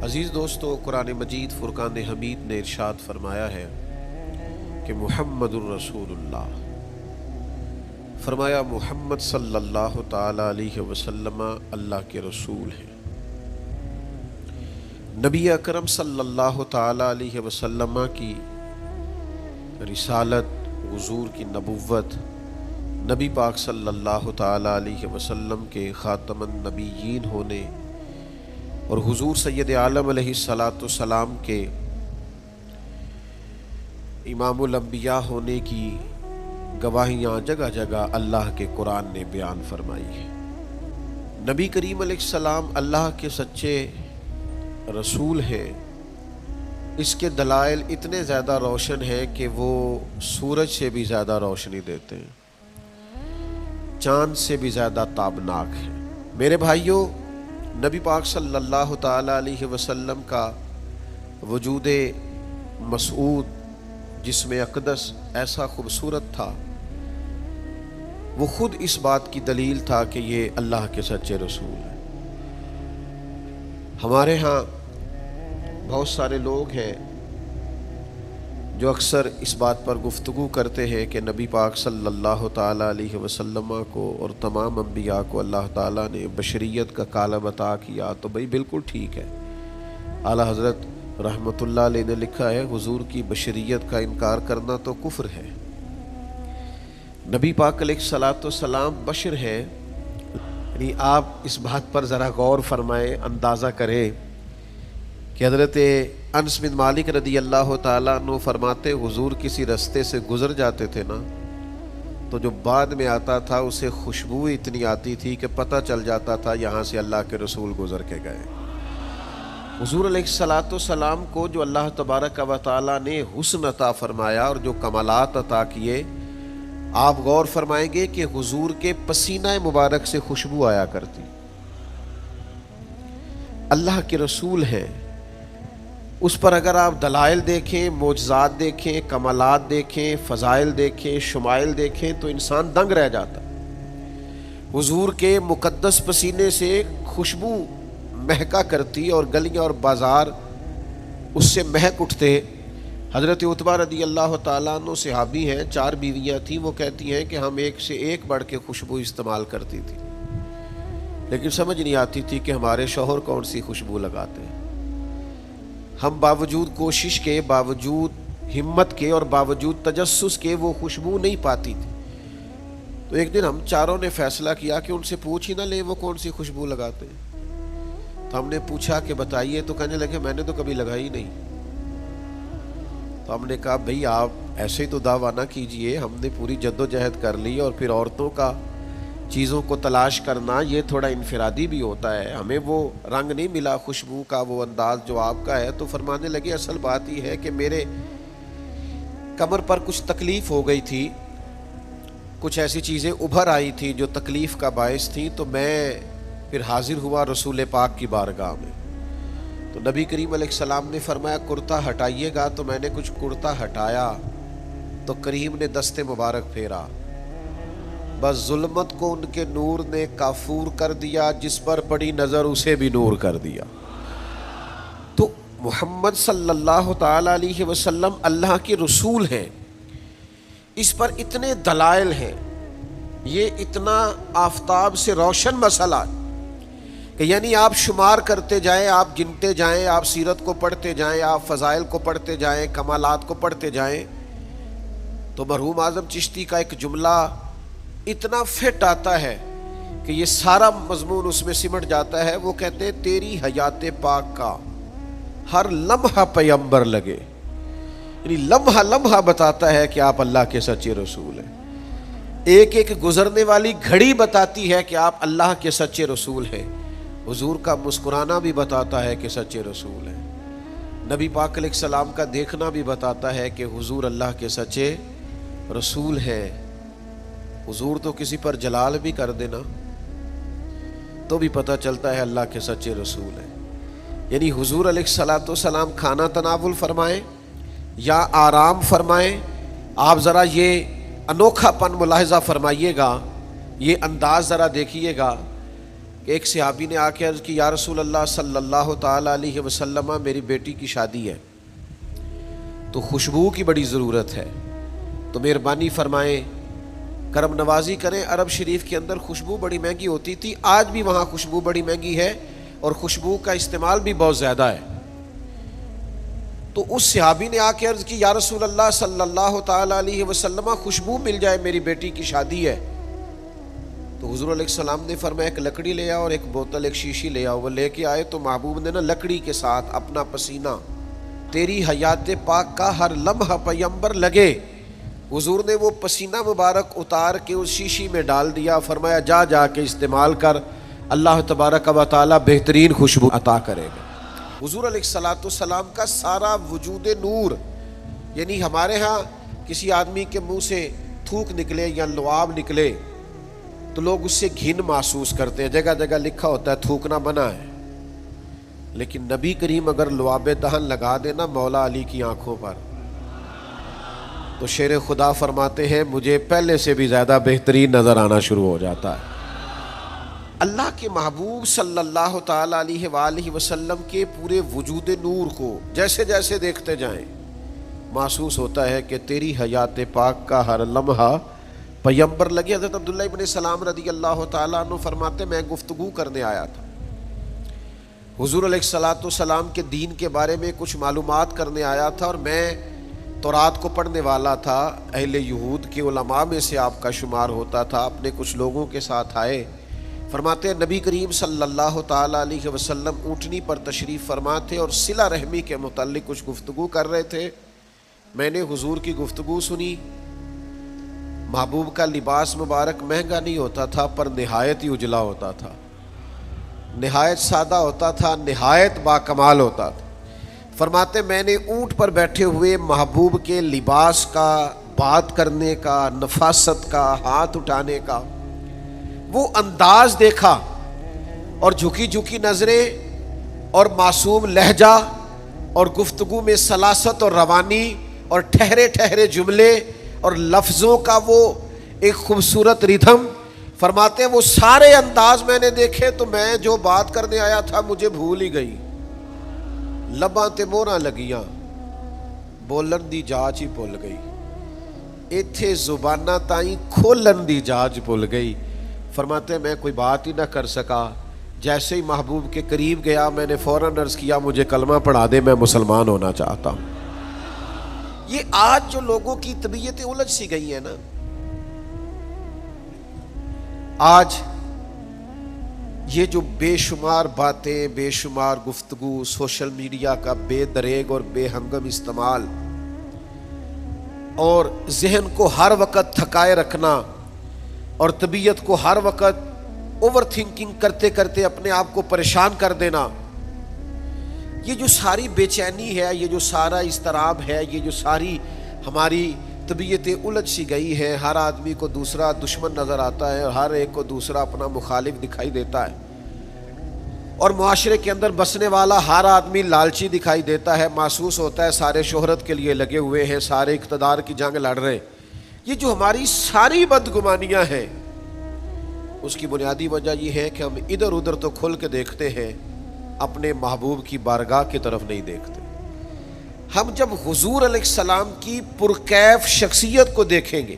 عزیز دوستو، قرآن مجید فرقان حمید نے ارشاد فرمایا ہے کہ محمد الرسول اللہ، فرمایا محمد صلی اللہ تعالی علیہ وسلم اللہ کے رسول ہیں۔ نبی اکرم صلی اللہ تعالی علیہ وسلم کی رسالت، حضور کی نبوت، نبی پاک صلی اللہ تعالی علیہ وسلم کے خاتم النبیین ہونے اور حضور سید عالم علیہ السلام کے امام الانبیاء ہونے کی گواہیاں جگہ جگہ اللہ کے قرآن نے بیان فرمائی ہے۔ نبی کریم علیہ السلام اللہ کے سچے رسول ہیں، اس کے دلائل اتنے زیادہ روشن ہیں کہ وہ سورج سے بھی زیادہ روشنی دیتے ہیں، چاند سے بھی زیادہ تابناک ہیں۔ میرے بھائیوں، نبی پاک صلی اللہ تعالی علیہ وسلم کا وجود مسعود جسم اقدس ایسا خوبصورت تھا، وہ خود اس بات کی دلیل تھا کہ یہ اللہ کے سچے رسول ہیں۔ ہمارے ہاں بہت سارے لوگ ہیں جو اکثر اس بات پر گفتگو کرتے ہیں کہ نبی پاک صلی اللہ تعالی علیہ وسلم کو اور تمام انبیاء کو اللہ تعالیٰ نے بشریت کا کالب عطا کیا، تو بھئی بالکل ٹھیک ہے۔ اعلیٰ حضرت رحمۃ اللہ علیہ نے لکھا ہے، حضور کی بشریت کا انکار کرنا تو کفر ہے۔ نبی پاک علیہ الصلوۃ والسلام بشر ہے، یعنی آپ اس بات پر ذرا غور فرمائیں، اندازہ کریں کہ حضرت انس بن مالک رضی اللہ تعالیٰ عنہ فرماتے، حضور کسی رستے سے گزر جاتے تھے نا، تو جو بعد میں آتا تھا اسے خوشبو اتنی آتی تھی کہ پتہ چل جاتا تھا یہاں سے اللہ کے رسول گزر کے گئے۔ حضور علیہ الصلوۃ والسلام کو جو اللہ تبارک و تعالیٰ نے حسن عطا فرمایا اور جو کمالات عطا کیے، آپ غور فرمائیں گے کہ حضور کے پسینہ مبارک سے خوشبو آیا کرتی۔ اللہ کے رسول ہیں، اس پر اگر آپ دلائل دیکھیں، معجزات دیکھیں، کمالات دیکھیں، فضائل دیکھیں، شمائل دیکھیں تو انسان دنگ رہ جاتا۔ حضور کے مقدس پسینے سے خوشبو مہکا کرتی اور گلیاں اور بازار اس سے مہک اٹھتے۔ حضرت عتبہ رضی اللہ تعالیٰ عنہ صحابی ہیں، 4 بیویاں تھیں، وہ کہتی ہیں کہ ہم ایک سے ایک بڑھ کے خوشبو استعمال کرتی تھی، لیکن سمجھ نہیں آتی تھی کہ ہمارے شوہر کون سی خوشبو لگاتے ہیں۔ ہم باوجود کوشش کے، باوجود ہمت کے اور باوجود تجسس کے وہ خوشبو نہیں پاتی تھی۔ تو ایک دن ہم چاروں نے فیصلہ کیا کہ ان سے پوچھ ہی نہ لیں وہ کون سی خوشبو لگاتے ہیں۔ تو ہم نے پوچھا کہ بتائیے، تو کہنے لگے میں نے تو کبھی لگائی نہیں۔ تو ہم نے کہا بھئی آپ ایسے ہی تو دعویٰ نہ کیجئے، ہم نے پوری جد و جہد کر لی، اور پھر عورتوں کا چیزوں کو تلاش کرنا یہ تھوڑا انفرادی بھی ہوتا ہے، ہمیں وہ رنگ نہیں ملا خوشبو کا، وہ انداز جو آپ کا ہے۔ تو فرمانے لگے اصل بات یہ ہے کہ میرے کمر پر کچھ تکلیف ہو گئی تھی، کچھ ایسی چیزیں ابھر آئی تھی جو تکلیف کا باعث تھی، تو میں پھر حاضر ہوا رسول پاک کی بارگاہ میں۔ تو نبی کریم علیہ السلام نے فرمایا کرتا ہٹائیے گا، تو میں نے کچھ کرتا ہٹایا تو کریم نے دست مبارک پھیرا، بس ظلمت کو ان کے نور نے کافور کر دیا، جس پر پڑی نظر اسے بھی نور کر دیا۔ تو محمد صلی اللہ تعالی علیہ وسلم اللہ کے رسول ہیں، اس پر اتنے دلائل ہیں، یہ اتنا آفتاب سے روشن مسئلہ کہ یعنی آپ شمار کرتے جائیں، آپ گنتے جائیں، آپ سیرت کو پڑھتے جائیں، آپ فضائل کو پڑھتے جائیں، کمالات کو پڑھتے جائیں، تو مرحوم اعظم چشتی کا ایک جملہ اتنا فٹ آتا ہے کہ یہ سارا مضمون اس میں سمٹ جاتا ہے۔ وہ کہتے ہیں تیری حیات پاک کا ہر لمحہ پیمبر لگے، یعنی لمحہ لمحہ بتاتا ہے کہ آپ اللہ کے سچے رسول ہیں، ایک ایک گزرنے والی گھڑی بتاتی ہے کہ آپ اللہ کے سچے رسول ہیں۔ حضور کا مسکرانا بھی بتاتا ہے کہ سچے رسول ہیں، نبی پاک علیہ السلام کا دیکھنا بھی بتاتا ہے کہ حضور اللہ کے سچے رسول ہیں۔ حضور تو کسی پر جلال بھی کر دینا تو بھی پتہ چلتا ہے اللہ کے سچے رسول ہیں۔ یعنی حضور علیہ الصلوۃ والسلام کھانا تناول فرمائیں یا آرام فرمائیں، آپ ذرا یہ انوکھا پن ملاحظہ فرمائیے گا، یہ انداز ذرا دیکھیے گا کہ ایک صحابی نے آ کے عرض کی یا رسول اللہ صلی اللہ تعالیٰ علیہ وسلم میری بیٹی کی شادی ہے تو خوشبو کی بڑی ضرورت ہے، تو مہربانی فرمائیں کرم نوازی کریں۔ عرب شریف کے اندر خوشبو بڑی مہنگی ہوتی تھی، آج بھی وہاں خوشبو بڑی مہنگی ہے اور خوشبو کا استعمال بھی بہت زیادہ ہے۔ تو اس صحابی نے آ کے عرض کی یا رسول اللہ صلی اللہ تعالیٰ علیہ وسلم خوشبو مل جائے، میری بیٹی کی شادی ہے۔ تو حضور علیہ السلام نے فرمایا ایک لکڑی لے آؤ اور ایک بوتل ایک شیشی لے آؤ۔ وہ لے کے آئے تو محبوب نے نا لکڑی کے ساتھ اپنا پسینہ تیری حیات پاک کا ہر لمحہ پیمبر لگے، حضور نے وہ پسینہ مبارک اتار کے اس شیشی میں ڈال دیا، فرمایا جا جا کے استعمال کر، اللہ تبارک و تعالیٰ بہترین خوشبو عطا کرے گا۔ حضور علیہ السلام کا سارا وجود نور، یعنی ہمارے ہاں کسی آدمی کے منہ سے تھوک نکلے یا لعاب نکلے تو لوگ اس سے گھن محسوس کرتے ہیں، جگہ جگہ لکھا ہوتا ہے تھوکنا منع ہے، لیکن نبی کریم اگر لعاب دہن لگا دینا مولا علی کی آنکھوں پر تو شیر خدا فرماتے ہیں مجھے پہلے سے بھی زیادہ بہترین نظر آنا شروع ہو جاتا ہے۔ اللہ کے محبوب صلی اللہ تعالیٰ علیہ وآلہ وسلم کے پورے وجود نور کو جیسے جیسے دیکھتے جائیں محسوس ہوتا ہے کہ تیری حیات پاک کا ہر لمحہ پیمبر لگے۔ حضرت عبداللہ ابن سلام رضی اللہ تعالیٰ عنہ فرماتے میں گفتگو کرنے آیا تھا، حضور علیہ السلام کے دین کے بارے میں کچھ معلومات کرنے آیا تھا، اور میں تورات کو پڑھنے والا تھا، اہل یہود کے علماء میں سے آپ کا شمار ہوتا تھا، اپنے کچھ لوگوں کے ساتھ آئے۔ فرماتے ہیں نبی کریم صلی اللہ تعالیٰ علیہ وسلم اونٹنی پر تشریف فرما تھے اور صلہ رحمی کے متعلق کچھ گفتگو کر رہے تھے۔ میں نے حضور کی گفتگو سنی۔ محبوب کا لباس مبارک مہنگا نہیں ہوتا تھا پر نہایت ہی اجلا ہوتا تھا، نہایت سادہ ہوتا تھا، نہایت باکمال ہوتا تھا۔ فرماتے میں نے اونٹ پر بیٹھے ہوئے محبوب کے لباس کا، بات کرنے کا، نفاست کا، ہاتھ اٹھانے کا وہ انداز دیکھا، اور جھکی جھکی نظریں اور معصوم لہجہ اور گفتگو میں سلاست اور روانی اور ٹھہرے ٹھہرے جملے اور لفظوں کا وہ ایک خوبصورت ریدھم۔ فرماتے ہیں وہ سارے انداز میں نے دیکھے تو میں جو بات کرنے آیا تھا مجھے بھول ہی گئی، لباں تے موہراں لگیاں، بولن دی جاچ ہی بھول گئی، ایتھے زباناں تائیں کھولن دی جاچ بھول گئی۔ فرماتے ہیں میں کوئی بات ہی نہ کر سکا، جیسے ہی محبوب کے قریب گیا میں نے فوراً عرض کیا مجھے کلمہ پڑھا دے، میں مسلمان ہونا چاہتا ہوں۔ یہ آج جو لوگوں کی طبیعتیں الجھ سی گئی ہیں نا، آج یہ جو بے شمار باتیں، بے شمار گفتگو، سوشل میڈیا کا بے دریغ اور بے ہنگم استعمال اور ذہن کو ہر وقت تھکائے رکھنا اور طبیعت کو ہر وقت اوور تھنکنگ کرتے کرتے اپنے آپ کو پریشان کر دینا، یہ جو ساری بے چینی ہے، یہ جو سارا اضطراب ہے، یہ جو ساری ہماری طبیعتیں الجھ سی گئی ہیں، ہر آدمی کو دوسرا دشمن نظر آتا ہے اور ہر ایک کو دوسرا اپنا مخالف دکھائی دیتا ہے، اور معاشرے کے اندر بسنے والا ہر آدمی لالچی دکھائی دیتا ہے، محسوس ہوتا ہے سارے شہرت کے لیے لگے ہوئے ہیں، سارے اقتدار کی جنگ لڑ رہے ہیں۔ یہ جو ہماری ساری بدگمانیاں ہیں اس کی بنیادی وجہ یہ ہے کہ ہم ادھر ادھر تو کھل کے دیکھتے ہیں، اپنے محبوب کی بارگاہ کی طرف نہیں دیکھتے۔ ہم جب حضور علیہ السلام کی پرکیف شخصیت کو دیکھیں گے،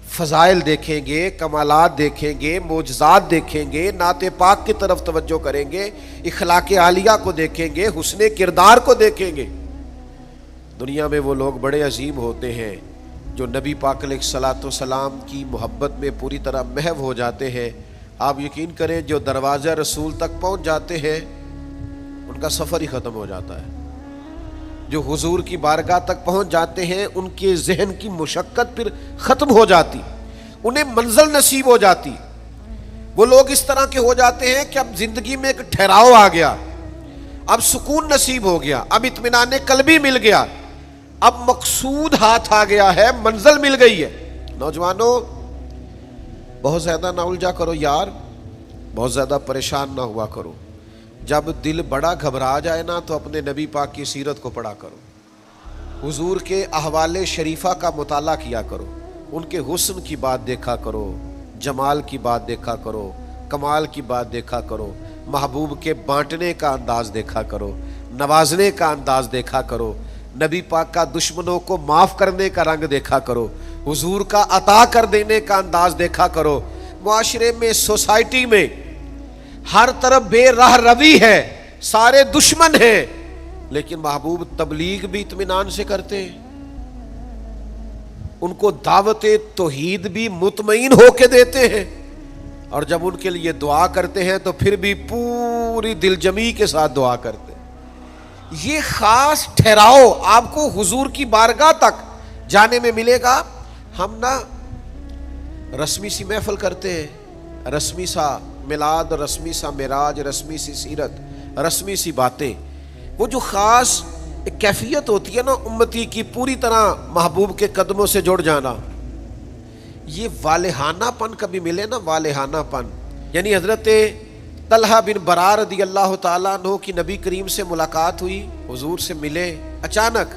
فضائل دیکھیں گے، کمالات دیکھیں گے، معجزات دیکھیں گے، نعت پاک کی طرف توجہ کریں گے، اخلاق عالیہ کو دیکھیں گے، حسن کردار کو دیکھیں گے، دنیا میں وہ لوگ بڑے عظیم ہوتے ہیں جو نبی پاک علیہ السلام کی محبت میں پوری طرح محو ہو جاتے ہیں۔ آپ یقین کریں جو دروازہ رسول تک پہنچ جاتے ہیں ان کا سفر ہی ختم ہو جاتا ہے، جو حضور کی بارگاہ تک پہنچ جاتے ہیں ان کے ذہن کی مشقت پھر ختم ہو جاتی، انہیں منزل نصیب ہو جاتی۔ وہ لوگ اس طرح کے ہو جاتے ہیں کہ اب زندگی میں ایک ٹھہراؤ آ گیا، اب سکون نصیب ہو گیا، اب اطمینان قلبی مل گیا، اب مقصود ہاتھ آ گیا ہے، منزل مل گئی ہے۔ نوجوانوں بہت زیادہ نہ الجھا کرو یار، بہت زیادہ پریشان نہ ہوا کرو، جب دل بڑا گھبرا جائے نا تو اپنے نبی پاک کی سیرت کو پڑھا کرو، حضور کے احوال شریفہ کا مطالعہ کیا کرو، ان کے حسن کی بات دیکھا کرو، جمال کی بات دیکھا کرو، کمال کی بات دیکھا کرو، محبوب کے بانٹنے کا انداز دیکھا کرو، نوازنے کا انداز دیکھا کرو، نبی پاک کا دشمنوں کو معاف کرنے کا رنگ دیکھا کرو، حضور کا عطا کر دینے کا انداز دیکھا کرو۔ معاشرے میں، سوسائٹی میں ہر طرف بے راہ روی ہے، سارے دشمن ہیں، لیکن محبوب تبلیغ بھی اطمینان سے کرتے ہیں، ان کو دعوت توحید بھی مطمئن ہو کے دیتے ہیں، اور جب ان کے لیے دعا کرتے ہیں تو پھر بھی پوری دل جمی کے ساتھ دعا کرتے ہیں۔ یہ خاص ٹھہراؤ آپ کو حضور کی بارگاہ تک جانے میں ملے گا۔ ہم نا رسمی سی محفل کرتے ہیں، رسمی سا میلاد، رسمی سا معراج، رسمی سی سیرت، رسمی سی باتیں، وہ جو خاص ایک کیفیت ہوتی ہے نا امتی کی پوری طرح محبوب کے قدموں سے جڑ جانا، یہ والہانہ پن کبھی ملے نا، والہانہ پن، یعنی حضرت طلحہ بن برار رضی اللہ تعالیٰ عنہ کی نبی کریم سے ملاقات ہوئی، حضور سے ملے اچانک،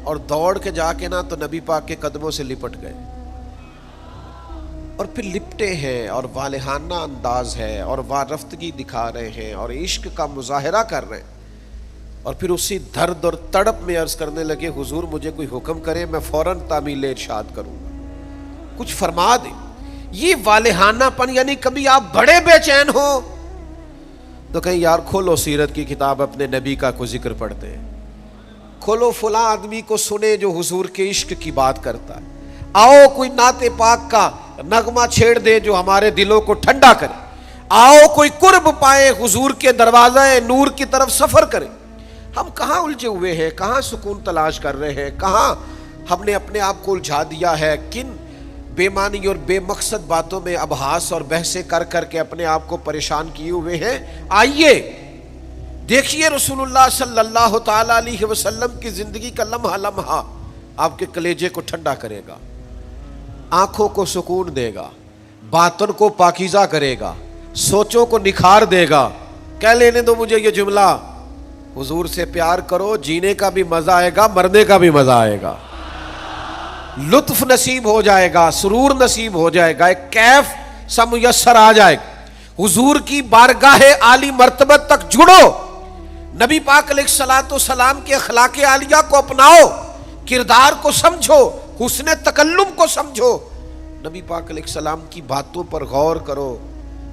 اور دوڑ کے جا کے نا تو نبی پاک کے قدموں سے لپٹ گئے، اور پھر لپٹے ہیں اور والہانہ انداز ہے اور وارفتگی دکھا رہے ہیں اور عشق کا مظاہرہ کر رہے ہیں، اور پھر اسی درد اور تڑپ میں عرض کرنے لگے حضور مجھے کوئی حکم کرے میں فوراً تعمیل ارشاد کروں گا، کچھ فرما دیں۔ یہ والہانہ پن، یعنی کبھی آپ بڑے بے چین ہو تو کہیں یار کھولو سیرت کی کتاب، اپنے نبی کا کوئی ذکر پڑھتے ہیں، کھولو فلاں آدمی کو سنے جو حضور کے عشق کی بات کرتا ہے، آؤ کوئی نعت پاک کا نغمہ چھیڑ دے جو ہمارے دلوں کو ٹھنڈا کرے، آؤ کوئی قرب پائے حضور کے دروازہ نور کی طرف سفر کرے۔ ہم کہاں الجھے ہوئے ہیں، کہاں سکون تلاش کر رہے ہیں، کہاں ہم نے اپنے آپ کو الجھا دیا ہے، کن بے معنی اور بے مقصد باتوں میں ابحاث اور بحثیں کر کر کے اپنے آپ کو پریشان کیے ہوئے ہیں۔ آئیے دیکھیے رسول اللہ صلی اللہ تعالیٰ علیہ وسلم کی زندگی کا لمحہ لمحہ آپ کے کلیجے کو ٹھنڈا کرے گا، آنکھوں کو سکون دے گا، باطن کو پاکیزہ کرے گا، سوچوں کو نکھار دے گا۔ کہہ لینے دو مجھے یہ جملہ، حضور سے پیار کرو، جینے کا بھی مزہ آئے گا، مرنے کا بھی مزہ آئے گا، لطف نصیب ہو جائے گا، سرور نصیب ہو جائے گا، ایک کیف سا میسر آ جائے گا۔ حضور کی بارگاہ عالی مرتبت تک جڑو، نبی پاک علیہ الصلوۃ والسلام کے اخلاق عالیہ کو اپناؤ، کردار کو سمجھو، حسن تکلم کو سمجھو، نبی پاک علیہ السلام کی باتوں پر غور کرو۔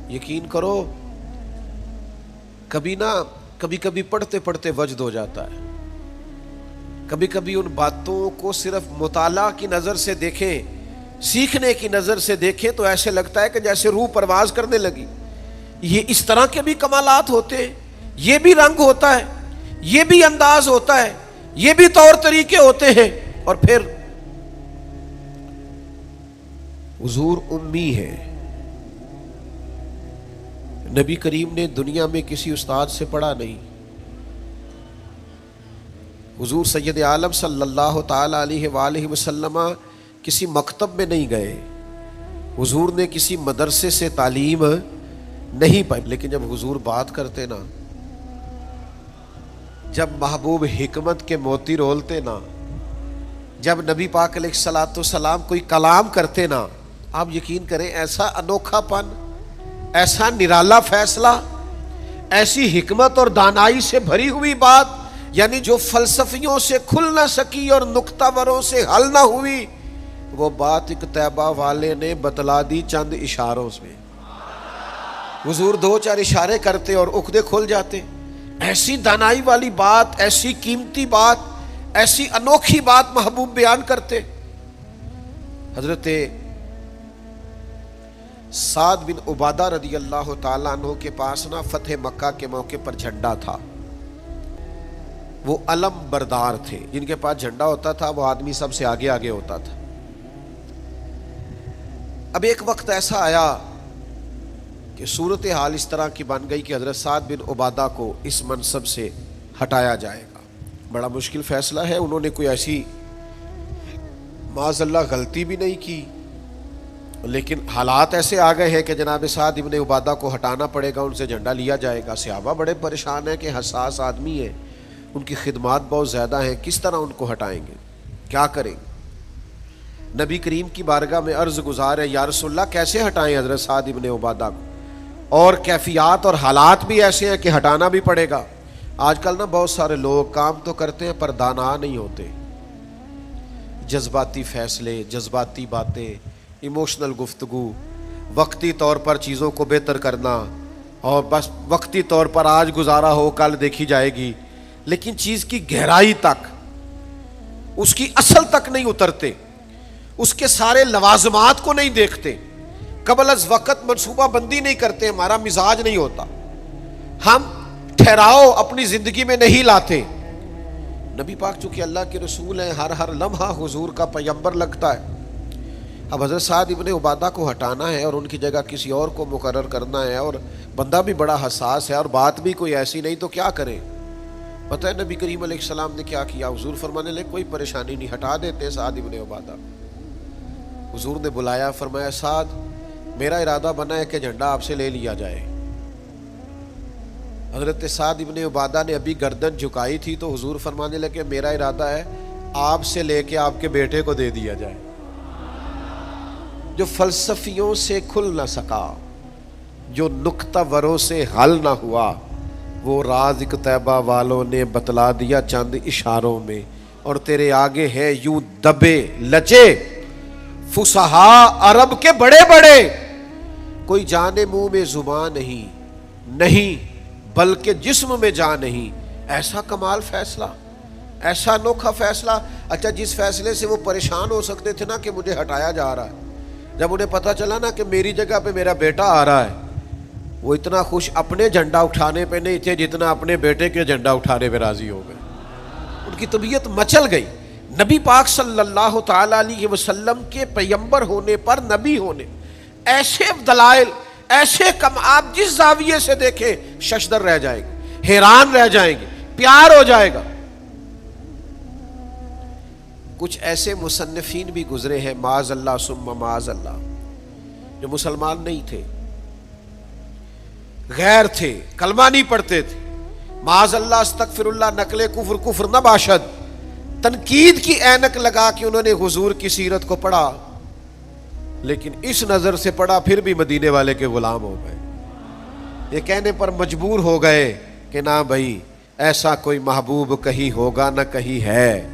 یقین کرو کبھی کبھی پڑھتے پڑھتے وجد ہو جاتا ہے، کبھی کبھی ان باتوں کو صرف مطالعہ کی نظر سے دیکھیں، سیکھنے کی نظر سے دیکھیں تو ایسے لگتا ہے کہ جیسے روح پرواز کرنے لگی۔ یہ اس طرح کے بھی کمالات ہوتے ہیں، یہ بھی رنگ ہوتا ہے، یہ بھی انداز ہوتا ہے، یہ بھی طور طریقے ہوتے ہیں۔ اور پھر حضور امی ہے، نبی کریم نے دنیا میں کسی استاد سے پڑھا نہیں، حضور سید عالم صلی اللہ تعالی علیہ وآلہ وسلم کسی مکتب میں نہیں گئے، حضور نے کسی مدرسے سے تعلیم نہیں پائی، لیکن جب حضور بات کرتے نا، جب محبوب حکمت کے موتی رولتے نا، جب نبی پاک علیہ الصلوۃ والسلام کوئی کلام کرتے نا، آپ یقین کریں ایسا انوکھا پن، ایسا نرالا فیصلہ، ایسی حکمت اور دانائی سے بھری ہوئی بات، یعنی جو فلسفیوں سے کھل نہ سکی اور نکتہ وروں سے حل نہ ہوئی، وہ بات ایک طیبہ والے نے بتلا دی چند اشاروں سے۔ حضور دو چار اشارے کرتے اور عقدے کھل جاتے۔ ایسی دانائی والی بات، ایسی قیمتی بات، ایسی انوکھی بات محبوب بیان کرتے۔ حضرت سعد بن عبادہ رضی اللہ تعالیٰ عنہ کے پاس نا فتح مکہ کے موقع پر جھنڈا تھا، وہ علم بردار تھے، جن کے پاس جھنڈا ہوتا تھا وہ آدمی سب سے آگے آگے ہوتا تھا۔ اب ایک وقت ایسا آیا کہ صورتحال اس طرح کی بن گئی کہ حضرت سعد بن عبادہ کو اس منصب سے ہٹایا جائے گا۔ بڑا مشکل فیصلہ ہے، انہوں نے کوئی ایسی معاذ اللہ غلطی بھی نہیں کی، لیکن حالات ایسے آ گئے ہیں کہ جناب سعد بن عبادہ کو ہٹانا پڑے گا، ان سے جھنڈا لیا جائے گا۔ صحابہ بڑے پریشان ہیں کہ حساس آدمی ہے، ان کی خدمات بہت زیادہ ہیں، کس طرح ان کو ہٹائیں گے، کیا کریں گے؟ نبی کریم کی بارگاہ میں عرض گزار ہے، یا رسول اللہ کیسے ہٹائیں حضرت سعد بن عبادہ کو؟ اور کیفیات اور حالات بھی ایسے ہیں کہ ہٹانا بھی پڑے گا. آج کل نا بہت سارے لوگ کام تو کرتے ہیں پر دانا نہیں ہوتے. جذباتی فیصلے، جذباتی باتیں، ایموشنل گفتگو، وقتی طور پر چیزوں کو بہتر کرنا، اور بس وقتی طور پر آج گزارا ہو کل دیکھی جائے گی، لیکن چیز کی گہرائی تک، اس کی اصل تک نہیں اترتے، اس کے سارے لوازمات کو نہیں دیکھتے، قبل از وقت منصوبہ بندی نہیں کرتے. ہمارا مزاج نہیں ہوتا، ہم ٹھہراؤ اپنی زندگی میں نہیں لاتے. نبی پاک چونکہ اللہ کے رسول ہیں، ہر لمحہ حضور کا پیغمبر لگتا ہے. اب حضرت سعد ابن عبادہ کو ہٹانا ہے اور ان کی جگہ کسی اور کو مقرر کرنا ہے، اور بندہ بھی بڑا حساس ہے اور بات بھی کوئی ایسی نہیں، تو کیا کریں؟ پتہ ہے نبی کریم علیہ السلام نے کیا کیا؟ حضور فرمانے لگے کوئی پریشانی نہیں، ہٹا دیتے سعد ابن عبادہ. حضور نے بلایا، فرمایا سعد میرا ارادہ بنا ہے کہ جھنڈا آپ سے لے لیا جائے. حضرت سعد ابن عبادہ نے ابھی گردن جھکائی تھی تو حضور فرمانے لگے میرا ارادہ ہے آپ سے لے کے آپ کے بیٹے کو دے دیا جائے. جو فلسفیوں سے کھل نہ سکا، جو نکتہ وروں سے حل نہ ہوا، وہ راز طیبہ والوں نے بتلا دیا چند اشاروں میں. اور تیرے آگے ہے یوں دبے لچے فصحاء عرب کے بڑے بڑے، کوئی جانے منہ میں زبان نہیں بلکہ جسم میں جان نہیں. ایسا کمال فیصلہ، ایسا انوکھا فیصلہ. اچھا جس فیصلے سے وہ پریشان ہو سکتے تھے نا کہ مجھے ہٹایا جا رہا ہے، جب انہیں پتا چلا نا کہ میری جگہ پہ میرا بیٹا آ رہا ہے، وہ اتنا خوش اپنے جھنڈا اٹھانے پہ نہیں تھے جتنا اپنے بیٹے کے جھنڈا اٹھانے پہ راضی ہو گئے. ان کی طبیعت مچل گئی. نبی پاک صلی اللہ تعالی علیہ وسلم کے پیغمبر ہونے پر، نبی ہونے، ایسے دلائل، ایسے کم، آپ جس زاویے سے دیکھیں ششدر رہ جائے گی، حیران رہ جائیں گے، پیار ہو جائے گا. کچھ ایسے مصنفین بھی گزرے ہیں معاذ اللہ ثم معاذ اللہ، جو مسلمان نہیں تھے، غیر تھے، کلمہ نہیں پڑھتے تھے، معاذ اللہ استغفر اللہ، نقل کفر نہ باشد، تنقید کی اینک لگا کے انہوں نے حضور کی سیرت کو پڑھا، لیکن اس نظر سے پڑھا پھر بھی مدینے والے کے غلام ہو گئے. یہ کہنے پر مجبور ہو گئے کہ نہ بھائی ایسا کوئی محبوب کہیں ہوگا نہ کہیں ہے،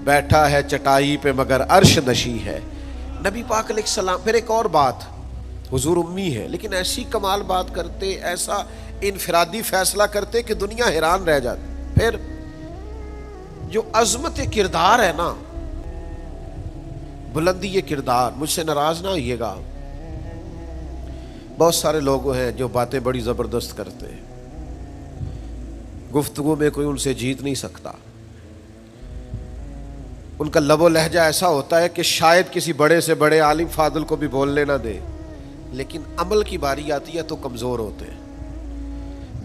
بیٹھا ہے چٹائی پہ مگر عرش نشی ہے. نبی پاک علیہ السلام. پھر ایک اور بات، حضور امی ہے لیکن ایسی کمال بات کرتے، ایسا انفرادی فیصلہ کرتے کہ دنیا حیران رہ جاتی. پھر جو عظمت کردار ہے نا، بلندی یہ کردار، مجھ سے ناراض نہ ہوئیے گا، بہت سارے لوگ ہیں جو باتیں بڑی زبردست کرتے ہیں، گفتگو میں کوئی ان سے جیت نہیں سکتا، ان کا لب و لہجہ ایسا ہوتا ہے کہ شاید کسی بڑے سے بڑے عالم فاضل کو بھی بولنے نہ دے، لیکن عمل کی باری آتی ہے تو کمزور ہوتے ہیں.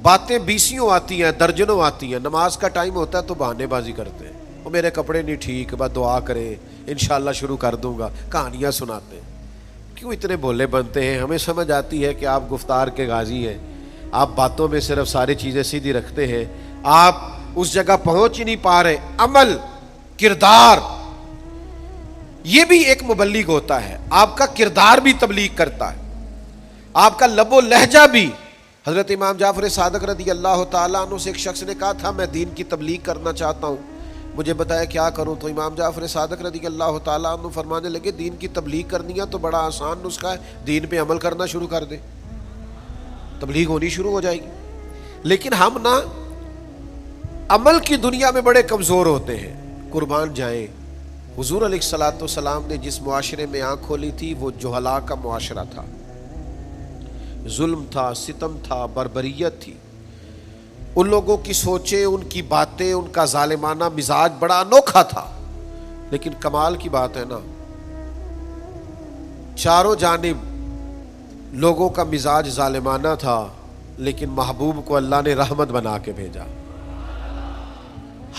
باتیں بیسیوں آتی ہیں، درجنوں آتی ہیں، نماز کا ٹائم ہوتا ہے تو بہانے بازی کرتے ہیں، وہ میرے کپڑے نہیں ٹھیک، بس دعا کریں انشاءاللہ شروع کر دوں گا، کہانیاں سناتے ہیں. کیوں اتنے بھولے بنتے ہیں؟ ہمیں سمجھ آتی ہے کہ آپ گفتار کے غازی ہیں، آپ باتوں میں صرف ساری چیزیں سیدھی رکھتے ہیں، آپ اس جگہ پہنچ ہی نہیں پا رہے. عمل، کردار، یہ بھی ایک مبلغ ہوتا ہے، آپ کا کردار بھی تبلیغ کرتا ہے، آپ کا لب و لہجہ بھی. حضرت امام جعفر صادق رضی اللہ تعالیٰ عنہ سے ایک شخص نے کہا تھا میں دین کی تبلیغ کرنا چاہتا ہوں، مجھے بتایا کیا کروں؟ تو امام جعفر صادق رضی اللہ تعالیٰ عنہ فرمانے لگے دین کی تبلیغ کرنی ہے تو بڑا آسان نسخہ ہے، دین پہ عمل کرنا شروع کر دے، تبلیغ ہونی شروع ہو جائے گی. لیکن ہم نا عمل کی دنیا میں بڑے کمزور ہوتے ہیں. قربان جائیں، حضور علیہ الصلوۃ والسلام نے جس معاشرے میں آنکھ کھولی تھی وہ جہلاء کا معاشرہ تھا، ظلم تھا، ستم تھا، بربریت تھی. ان لوگوں کی سوچیں، ان کی باتیں، ان کا ظالمانہ مزاج بڑا انوکھا تھا. لیکن کمال کی بات ہے نا، چاروں جانب لوگوں کا مزاج ظالمانہ تھا، لیکن محبوب کو اللہ نے رحمت بنا کے بھیجا.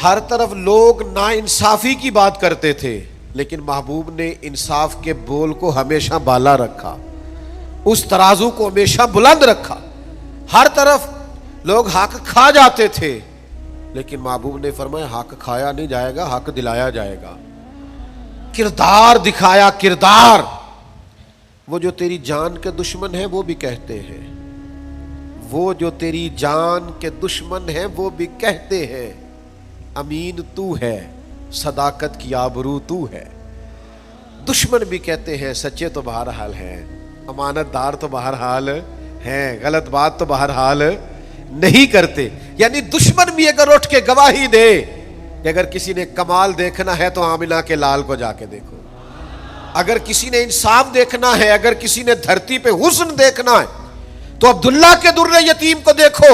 ہر طرف لوگ نا انصافی کی بات کرتے تھے، لیکن محبوب نے انصاف کے بول کو ہمیشہ بالا رکھا، اس ترازو کو ہمیشہ بلند رکھا. ہر طرف لوگ حق کھا جاتے تھے، لیکن محبوب نے فرمایا حق کھایا نہیں جائے گا، حق دلایا جائے گا. کردار دکھایا، کردار. وہ جو تیری جان کے دشمن ہیں وہ بھی کہتے ہیں وہ جو تیری جان کے دشمن ہیں وہ بھی کہتے ہیں امین تو ہے، صداقت کی آبرو تو ہے۔ دشمن بھی کہتے ہیں سچے تو بہرحال ہیں، امانت دار تو بہرحال ہیں، غلط بات تو بہرحال نہیں کرتے۔ یعنی دشمن بھی اگر اٹھ کے گواہی دے کہ اگر کسی نے کمال دیکھنا ہے تو آمنہ کے لال کو جا کے دیکھو، اگر کسی نے انصاف دیکھنا ہے، اگر کسی نے دھرتی پہ حسن دیکھنا ہے تو عبداللہ کے در یتیم کو دیکھو۔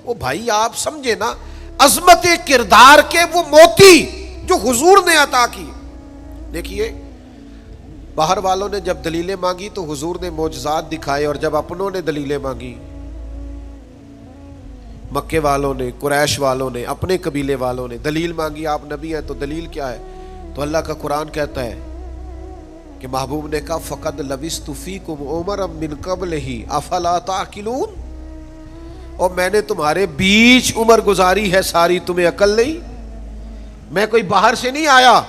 وہ بھائی آپ سمجھے نا عظمت کردار کے وہ موتی جو حضور نے عطا کی۔ دیکھیے باہر والوں نے جب دلیلیں مانگی تو حضور نے معجزات دکھائے، اور جب اپنوں نے دلیلیں مانگی، مکے والوں نے، قریش والوں نے، اپنے قبیلے والوں نے دلیل مانگی، آپ نبی ہیں تو دلیل کیا ہے؟ تو اللہ کا قرآن کہتا ہے کہ محبوب نے کہا فَقَدْ لَبِثْتُ فِيكُمْ عُمَرًا مِّن قَبْلِهِ أَفَلَا تَعْقِلُونَ، اور میں نے تمہارے بیچ عمر گزاری ہے ساری، تمہیں عقل نہیں؟ میں کوئی باہر سے نہیں آیا،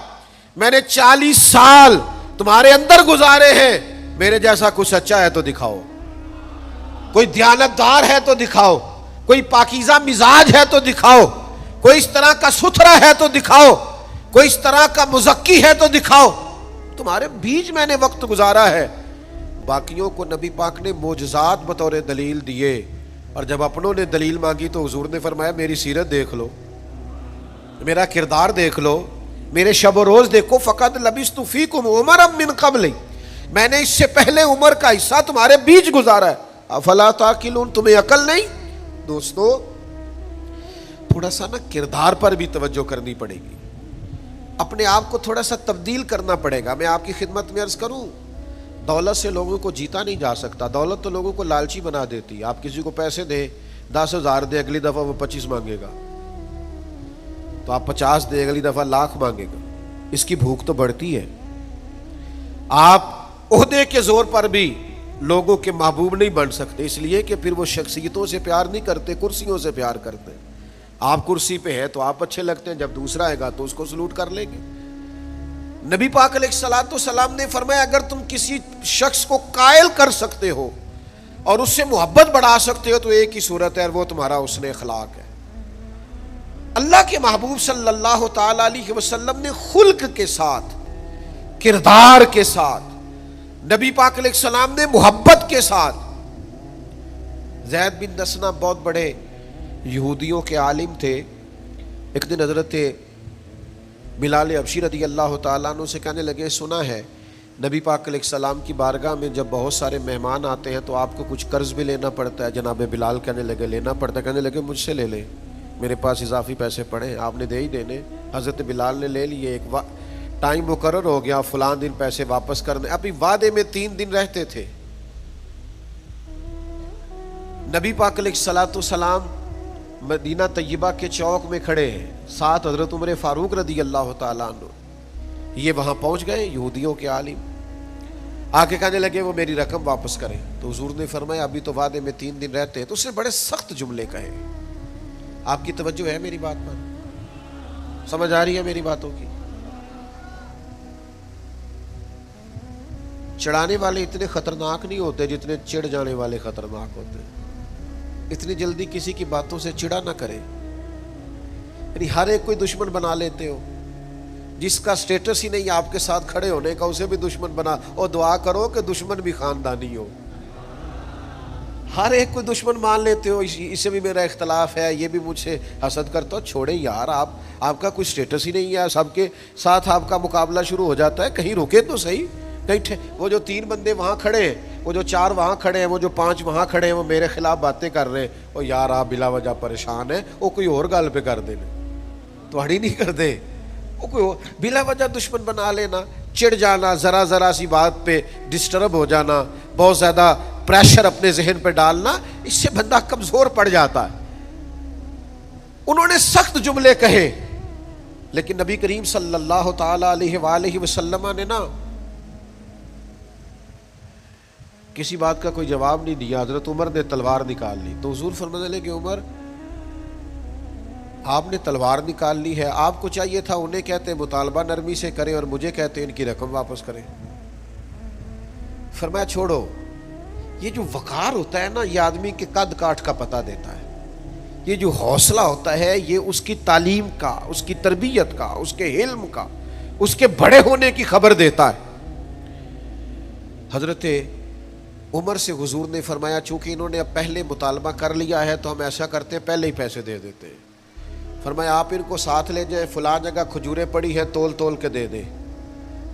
میں نے 40 سال تمہارے اندر گزارے ہیں، میرے جیسا کچھ سچا ہے تو دکھاؤ، کوئی دیانتدار ہے تو دکھاؤ، کوئی پاکیزہ مزاج ہے تو دکھاؤ، کوئی اس طرح کا ستھرا ہے تو دکھاؤ، کوئی اس طرح کا مزکی ہے تو دکھاؤ، تمہارے بیچ میں نے وقت گزارا ہے۔ باقیوں کو نبی پاک نے معجزات بطور دلیل دیے، اور جب اپنوں نے دلیل مانگی تو حضور نے فرمایا میری سیرت دیکھ لو، میرا کردار دیکھ لو، میرے شب و روز دیکھو۔ فقط لبثت فیکم عمرا من قبل، میں نے اس سے پہلے عمر کا حصہ تمہارے بیچ گزارا ہے، افلا تعقلون، تمہیں عقل نہیں؟ دوستو تھوڑا سا نا کردار پر بھی توجہ کرنی پڑے گی، اپنے آپ کو تھوڑا سا تبدیل کرنا پڑے گا۔ میں آپ کی خدمت میں عرض کروں، دولت سے لوگوں کو جیتا نہیں جا سکتا، دولت تو لوگوں کو لالچی بنا دیتی۔ آپ کسی کو پیسے دیں، 10,000 دے، اگلی دفعہ وہ 25 مانگے گا، تو آپ 50 دے، اگلی دفعہ 1,00,000 مانگے گا، اس کی بھوک تو بڑھتی ہے۔ آپ عہدے کے زور پر بھی لوگوں کے محبوب نہیں بن سکتے، اس لیے کہ پھر وہ شخصیتوں سے پیار نہیں کرتے، کرسیوں سے پیار کرتے۔ آپ کرسی پہ ہیں تو آپ اچھے لگتے ہیں، جب دوسرا آئے گا تو اس کو سلوٹ کر لیں گے۔ نبی پاک علیہ السلام نے فرمایا اگر تم کسی شخص کو قائل کر سکتے ہو اور اس سے محبت بڑھا سکتے ہو تو ایک ہی صورت ہے، اور وہ تمہارا حسن اخلاق ہے۔ اللہ کے محبوب صلی اللہ تعالی علیہ وسلم نے خلق کے ساتھ، کردار کے ساتھ، نبی پاک علیہ السلام نے محبت کے ساتھ، زید بن دسنہ بہت بڑے یہودیوں کے عالم تھے، ایک دن حضرت بلال حبشی رضی اللہ تعالیٰ عنہ سے کہنے لگے سنا ہے نبی پاک علیہ السلام کی بارگاہ میں جب بہت سارے مہمان آتے ہیں تو آپ کو کچھ قرض بھی لینا پڑتا ہے۔ جناب بلال کہنے لگے لینا پڑتا ہے، کہنے لگے مجھ سے لے لیں، میرے پاس اضافی پیسے پڑے ہیں، آپ نے دے ہی دینے۔ حضرت بلال نے لے لیے، ایک ٹائم مقرر ہو گیا، فلان دن پیسے واپس کرنے، ابھی وعدے میں 3 دن رہتے تھے۔ نبی پاک علیہ السلام مدینہ طیبہ کے چوک میں کھڑے ہیں، ساتھ حضرت عمر فاروق رضی اللہ تعالیٰ عنہ، یہ وہاں پہنچ گئے یہودیوں کے عالم، آ کے کہنے لگے وہ میری رقم واپس کریں۔ تو حضور نے فرمایا ابھی تو وعدے میں 3 دن رہتے ہیں، تو اس نے بڑے سخت جملے کہے۔ آپ کی توجہ ہے میری بات پر؟ سمجھ آ رہی ہے میری باتوں کی؟ چڑھانے والے اتنے خطرناک نہیں ہوتے جتنے چڑھ جانے والے خطرناک ہوتے ہیں۔ اتنی جلدی کسی کی باتوں سے چڑا نہ کرے، یعنی ہر ایک کوئی دشمن بنا لیتے ہو، جس کا سٹیٹس ہی نہیں آپ کے ساتھ کھڑے ہونے کا اسے بھی دشمن بنا، اور دعا کرو کہ دشمن بھی خاندانی ہو۔ ہر ایک کوئی دشمن مان لیتے ہو، اس سے بھی میرا اختلاف ہے، یہ بھی مجھ سے حسد کرتا ہو، چھوڑے یار، آپ کا کوئی سٹیٹس ہی نہیں ہے، سب کے ساتھ آپ کا مقابلہ شروع ہو جاتا ہے، کہیں رکے تو صحیح۔ وہ جو 3 بندے وہاں کھڑے ہیں، وہ جو 4 وہاں کھڑے ہیں، وہ جو 5 وہاں کھڑے ہیں، وہ میرے خلاف باتیں کر رہے ہیں، اور یار آپ بلا وجہ پریشان ہیں، وہ کوئی اور گل پہ کر دینا، تو ہڑی نہیں کر دے، وہ کوئی بلا وجہ دشمن بنا لینا، چڑ جانا، ذرا سی بات پہ ڈسٹرب ہو جانا، بہت زیادہ پریشر اپنے ذہن پہ ڈالنا، اس سے بندہ کمزور پڑ جاتا ہے۔ انہوں نے سخت جملے کہے، لیکن نبی کریم صلی اللہ تعالی علیہ وآلہ وسلم نے نا کسی بات کا کوئی جواب نہیں دیا۔ حضرت عمر نے تلوار نکال لی، تو حضور فرمانے لگے عمر آپ نے تلوار نکال لی ہے، آپ کو چاہیے تھا انہیں کہتے مطالبہ نرمی سے کریں اور مجھے کہتے ان کی رقم واپس کریں۔ فرمایا چھوڑو، یہ جو وقار ہوتا ہے نا، یہ آدمی کے قد کاٹ کا پتہ دیتا ہے. یہ جو حوصلہ ہوتا ہے یہ اس کی تعلیم کا، اس کی تربیت کا، اس کے علم کا، اس کے بڑے ہونے کی خبر دیتا ہے. حضرت عمر سے حضور نے فرمایا چونکہ انہوں نے اب پہلے مطالبہ کر لیا ہے تو ہم ایسا کرتے ہیں پہلے ہی پیسے دے دیتے ہیں. فرمایا آپ ان کو ساتھ لے جائیں، فلاں جگہ کھجوریں پڑی ہیں تول تول کے دے دیں،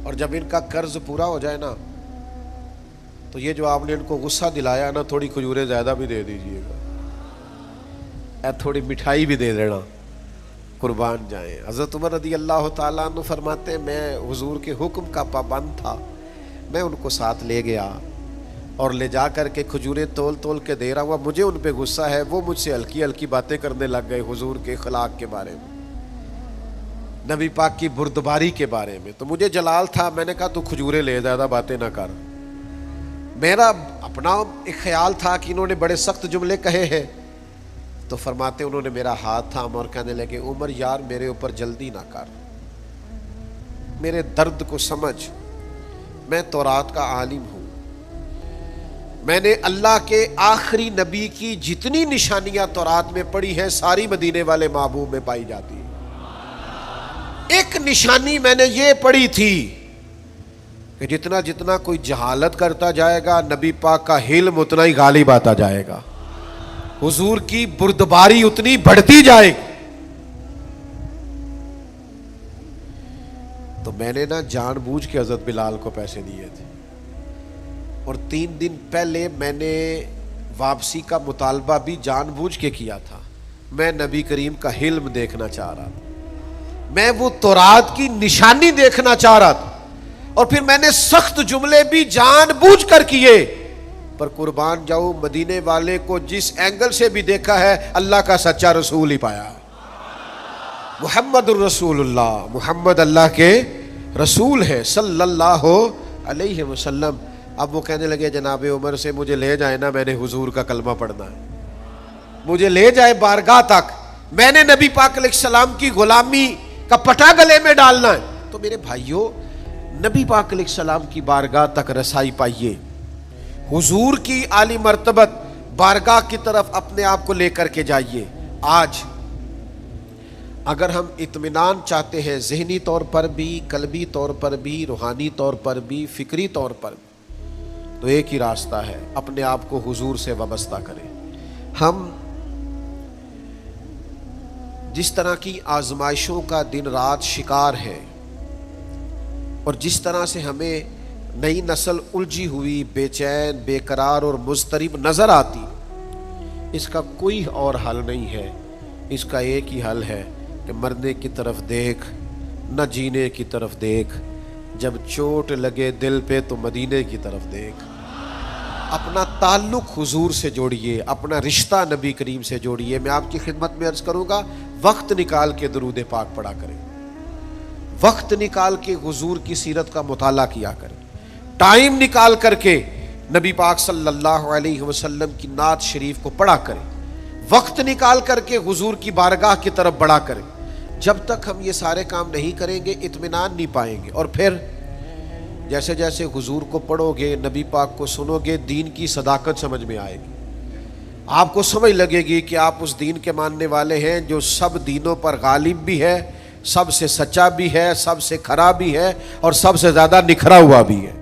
اور جب ان کا قرض پورا ہو جائے نا تو یہ جو آپ نے ان کو غصہ دلایا نا، تھوڑی کھجوریں زیادہ بھی دے دیجئے گا، تھوڑی مٹھائی بھی دے دینا، قربان جائیں. حضرت عمر رضی اللہ تعالیٰ عنہ فرماتے ہیں میں حضور کے حکم کا پابند تھا، میں ان کو ساتھ لے گیا اور لے جا کر کے کھجوریں تول تول کے دے رہا ہوا. مجھے ان پہ غصہ ہے، وہ مجھ سے ہلکی ہلکی باتیں کرنے لگ گئے حضور کے اخلاق کے بارے میں، نبی پاک کی بردباری کے بارے میں. تو مجھے جلال تھا، میں نے کہا تو کھجوریں لے، زیادہ باتیں نہ کر. میرا اپنا ایک خیال تھا کہ انہوں نے بڑے سخت جملے کہے ہیں، تو فرماتے انہوں نے میرا ہاتھ تھام اور کہنے لگے عمر یار میرے اوپر جلدی نہ کر، میرے درد کو سمجھ، میں تورات کا عالم ہوں، میں نے اللہ کے آخری نبی کی جتنی نشانیاں تورات میں پڑھی ہیں ساری مدینے والے محبوب میں پائی جاتی ہیں. ایک نشانی میں نے یہ پڑھی تھی کہ جتنا جتنا کوئی جہالت کرتا جائے گا نبی پاک کا علم اتنا ہی غالب آتا جائے گا، حضور کی بردباری اتنی بڑھتی جائے گی. تو میں نے نا جان بوجھ کے حضرت بلال کو پیسے دیے تھے، اور 3 دن پہلے میں نے واپسی کا مطالبہ بھی جان بوجھ کے کیا تھا. میں نبی کریم کا علم دیکھنا چاہ رہا تھا، میں وہ تورات کی نشانی دیکھنا چاہ رہا تھا، اور پھر میں نے سخت جملے بھی جان بوجھ کر کیے. پر قربان جاؤ مدینے والے کو جس اینگل سے بھی دیکھا ہے اللہ کا سچا رسول ہی پایا. محمد الرسول اللہ، محمد اللہ کے رسول ہے صلی اللہ علیہ وسلم. اب وہ کہنے لگے جناب عمر سے مجھے لے جائے نا، میں نے حضور کا کلمہ پڑھنا ہے، مجھے لے جائے بارگاہ تک، میں نے نبی پاک علیہ السلام کی غلامی کا پٹا گلے میں ڈالنا ہے. تو میرے بھائیوں نبی پاک علیہ السلام کی بارگاہ تک رسائی پائیے، حضور کی عالی مرتبت بارگاہ کی طرف اپنے آپ کو لے کر کے جائیے. آج اگر ہم اطمینان چاہتے ہیں ذہنی طور پر بھی، قلبی طور پر بھی، روحانی طور پر بھی، فکری طور پر بھی، تو ایک ہی راستہ ہے، اپنے آپ کو حضور سے وابستہ کریں. ہم جس طرح کی آزمائشوں کا دن رات شکار ہے، اور جس طرح سے ہمیں نئی نسل الجھی ہوئی، بے چین، بے قرار اور مضطرب نظر آتی، اس کا کوئی اور حل نہیں ہے. اس کا ایک ہی حل ہے کہ مرنے کی طرف دیکھ، نہ جینے کی طرف دیکھ. جب چوٹ لگے دل پہ تو مدینے کی طرف دیکھ. اپنا تعلق حضور سے جوڑیے، اپنا رشتہ نبی کریم سے جوڑیے. میں آپ کی خدمت میں عرض کروں گا وقت نکال کے درود پاک پڑھا کریں، وقت نکال کے حضور کی سیرت کا مطالعہ کیا کریں، ٹائم نکال کر کے نبی پاک صلی اللہ علیہ وسلم کی نعت شریف کو پڑھا کریں، وقت نکال کر کے حضور کی بارگاہ کی طرف بڑھا کریں. جب تک ہم یہ سارے کام نہیں کریں گے اطمینان نہیں پائیں گے. اور پھر جیسے جیسے حضور کو پڑھو گے، نبی پاک کو سنو گے، دین کی صداقت سمجھ میں آئے گی. آپ کو سمجھ لگے گی کہ آپ اس دین کے ماننے والے ہیں جو سب دینوں پر غالب بھی ہے، سب سے سچا بھی ہے، سب سے کھرا بھی ہے، اور سب سے زیادہ نکھرا ہوا بھی ہے.